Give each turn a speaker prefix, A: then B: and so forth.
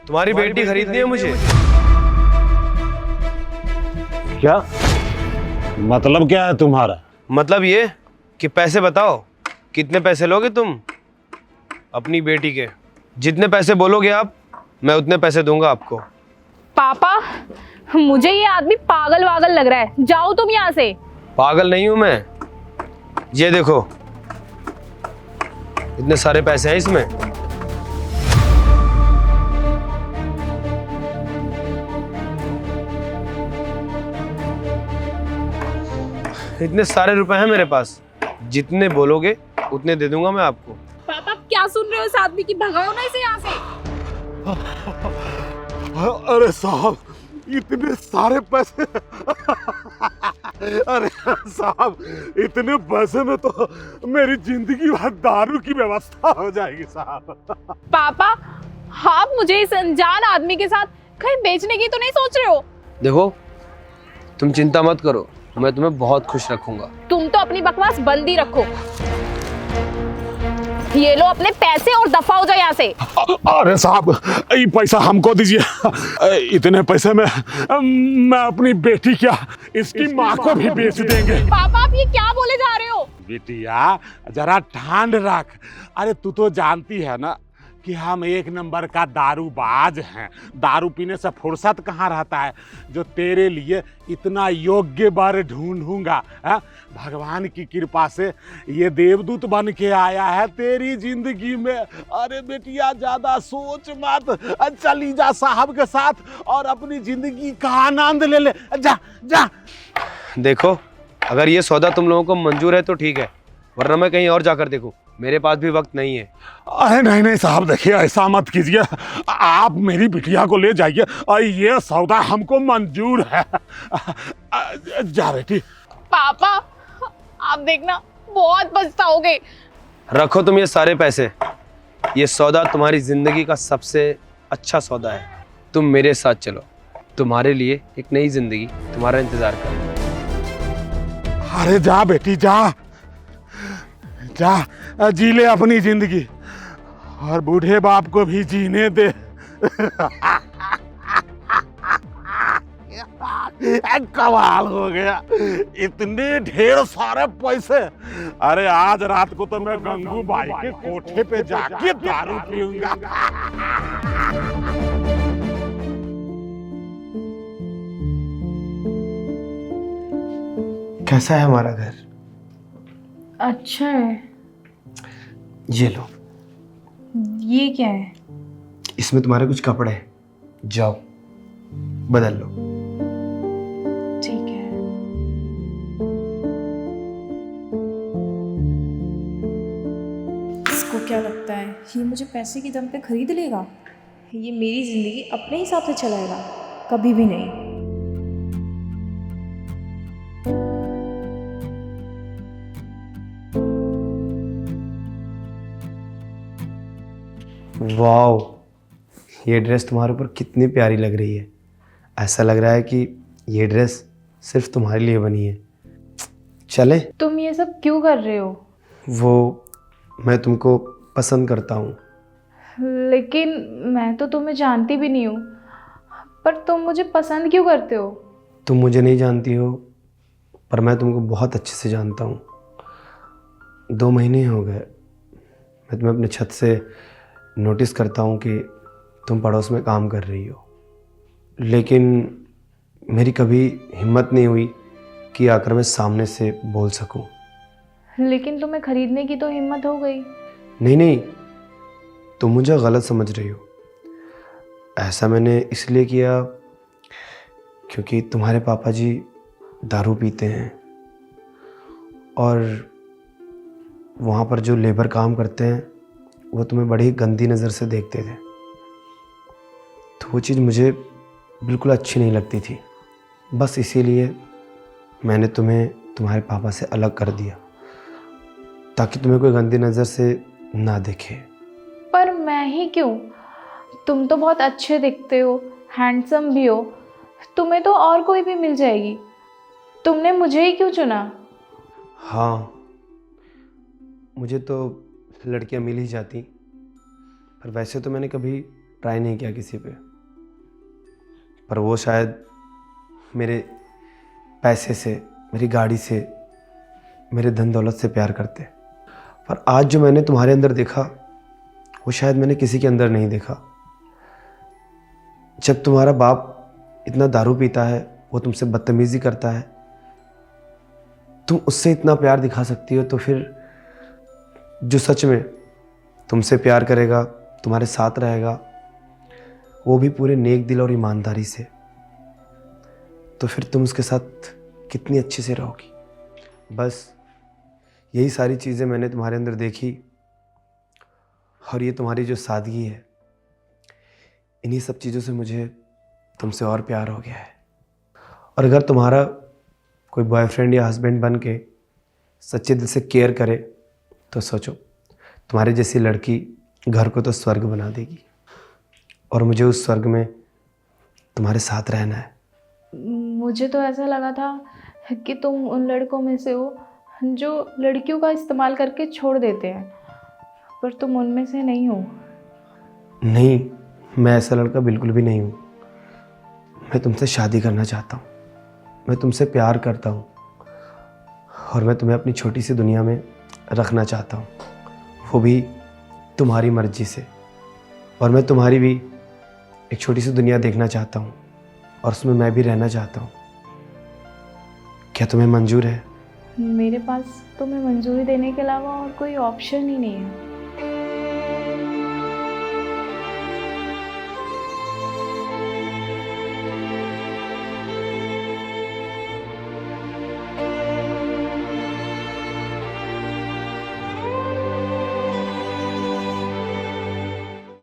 A: तुम्हारी बेटी खरीदनी है मुझे।
B: क्या मतलब क्या है तुम्हारा?
A: मतलब ये कि पैसे बताओ, कितने पैसे लोगे तुम अपनी बेटी के? जितने पैसे बोलोगे आप, मैं उतने पैसे दूंगा आपको।
C: पापा, मुझे ये आदमी पागल वागल लग रहा है, जाओ तुम यहाँ से।
A: पागल नहीं हूं मैं। ये देखो, इतने सारे पैसे हैं इसमें। इतने सारे रुपए हैं मेरे पास, जितने बोलोगे उतने दे दूंगा मैं आपको।
C: पापा क्या सुन रहे हो इस आदमी की, भगाओ ना इसे यहाँ से।
B: अरे साहब, इतने सारे पैसे अरे साहब, इतने पैसे में तो मेरी जिंदगी भर दारू की व्यवस्था हो जाएगी साहब।
C: पापा, आप मुझे इस अनजान आदमी के साथ कहीं बेचने की तो नहीं सोच रहे हो?
A: देखो, तुम चिंता मत करो, मैं तुम्हें बहुत खुश रखूंगा।
C: तुम तो अपनी बकवास बंद ही रखो। ये लो अपने पैसे और दफा हो जाओ यहाँ से।
B: अरे साहब, ये पैसा हमको दीजिए। इतने पैसे में मैं अपनी बेटी क्या, इसकी माँ को भी बेच देंगे।
C: पापा, आप ये क्या बोले जा रहे हो?
B: बिटिया जरा ठांड रख। अरे तू तो जानती है ना कि हम एक नंबर का दारूबाज हैं। दारू पीने से फुर्सत कहाँ रहता है। जो तेरे लिए इतना योग्य वर ढूंढूंगा, भगवान की कृपा से ये देवदूत बन के आया है तेरी जिंदगी में। अरे बेटिया ज्यादा सोच मत, चली जा साहब के साथ और अपनी जिंदगी का आनंद ले ले। जा जा।
A: देखो, अगर ये सौदा तुम लोगों को मंजूर है तो ठीक है, वरना मैं कहीं और जाकर देखूं, मेरे पास भी वक्त नहीं है।
B: अरे नहीं नहीं साहब, देखिए ऐसा मत कीजिए। आप मेरी बिटिया को ले जाइए और ये सौदा हमको मंजूर है। जा बेटी।
C: पापा, आप देखना बहुत पछताओगे।
A: रखो तुम ये सारे पैसे। ये सौदा तुम्हारी जिंदगी का सबसे अच्छा सौदा है। तुम मेरे साथ चलो, तुम्हारे लिए एक नई जिंदगी तुम्हारा इंतजार कर रही है।
B: अरे जा बेटी जा जा, जी ले अपनी जिंदगी और बूढ़े बाप को भी जीने दे। कमाल हो गया, इतने ढेर सारे पैसे। अरे आज रात को तो मैं गंगू बाई के कोठे पे जाके दारू पीऊंगा।
A: कैसा है हमारा घर?
C: अच्छा है।
A: ये लो,
C: ये क्या है?
A: इसमें तुम्हारे कुछ कपड़े हैं, जाओ बदल लो।
C: ठीक है।
D: इसको क्या लगता है, ये मुझे पैसे की दम पे खरीद लेगा? ये मेरी ज़िंदगी अपने हिसाब से चलाएगा? कभी भी नहीं।
A: वाओ, ये ड्रेस तुम्हारे ऊपर कितनी प्यारी लग रही है। ऐसा लग रहा है कि ये ड्रेस सिर्फ तुम्हारे लिए बनी है। चले?
C: तुम ये सब क्यों कर रहे हो?
A: वो मैं तुमको पसंद करता हूँ।
C: लेकिन मैं तो तुम्हें जानती भी नहीं हूँ, पर तुम मुझे पसंद क्यों करते हो?
A: तुम मुझे नहीं जानती हो, पर मैं तुमको बहुत अच्छे से जानता हूँ। 2 महीने हो गए मैं तुम्हें अपने छत से नोटिस करता हूँ कि तुम पड़ोस में काम कर रही हो, लेकिन मेरी कभी हिम्मत नहीं हुई कि आकर मैं सामने से बोल सकूं।
C: लेकिन तुम्हें खरीदने की तो हिम्मत हो गई।
A: नहीं नहीं, तुम मुझे गलत समझ रही हो। ऐसा मैंने इसलिए किया क्योंकि तुम्हारे पापा जी दारू पीते हैं और वहाँ पर जो लेबर काम करते हैं वो तुम्हें बड़ी गंदी नज़र से देखते थे। तो वो चीज़ मुझे बिल्कुल अच्छी नहीं लगती थी। बस इसीलिए मैंने तुम्हें तुम्हारे पापा से अलग कर दिया, ताकि तुम्हें कोई गंदी नज़र से ना देखे।
C: पर मैं ही क्यों? तुम तो बहुत अच्छे दिखते हो, हैंडसम भी हो, तुम्हें तो और कोई भी मिल जाएगी। तुमने मुझे ही क्यों चुना?
A: हाँ, मुझे तो लड़कियां मिल ही जाती, पर वैसे तो मैंने कभी ट्राई नहीं किया किसी पे, पर वो शायद मेरे पैसे से, मेरी गाड़ी से, मेरे धन दौलत से प्यार करते। पर आज जो मैंने तुम्हारे अंदर देखा वो शायद मैंने किसी के अंदर नहीं देखा। जब तुम्हारा बाप इतना दारू पीता है, वो तुमसे बदतमीज़ी करता है, तुम उससे इतना प्यार दिखा सकती हो, तो फिर जो सच में तुमसे प्यार करेगा, तुम्हारे साथ रहेगा, वो भी पूरे नेक दिल और ईमानदारी से, तो फिर तुम उसके साथ कितनी अच्छे से रहोगी। बस यही सारी चीज़ें मैंने तुम्हारे अंदर देखी, और ये तुम्हारी जो सादगी है, इन्हीं सब चीज़ों से मुझे तुमसे और प्यार हो गया है। और अगर तुम्हारा कोई बॉयफ्रेंड या हस्बैंड बन के सच्चे दिल से केयर करे, तो सोचो तुम्हारी जैसी लड़की घर को तो स्वर्ग बना देगी, और मुझे उस स्वर्ग में तुम्हारे साथ रहना है।
C: मुझे तो ऐसा लगा था कि तुम उन लड़कों में से हो जो लड़कियों का इस्तेमाल करके छोड़ देते हैं, पर तुम उनमें से नहीं हो।
A: नहीं, मैं ऐसा लड़का बिल्कुल भी नहीं हूँ। मैं तुमसे शादी करना चाहता हूँ, मैं तुमसे प्यार करता हूँ, और मैं तुम्हें अपनी छोटी सी दुनिया में रखना चाहता हूँ, वो भी तुम्हारी मर्जी से। और मैं तुम्हारी भी एक छोटी सी दुनिया देखना चाहता हूँ, और उसमें मैं भी रहना चाहता हूँ। क्या तुम्हें मंजूर है?
C: मेरे पास तुम्हें मंजूरी देने के अलावा और कोई ऑप्शन ही नहीं है।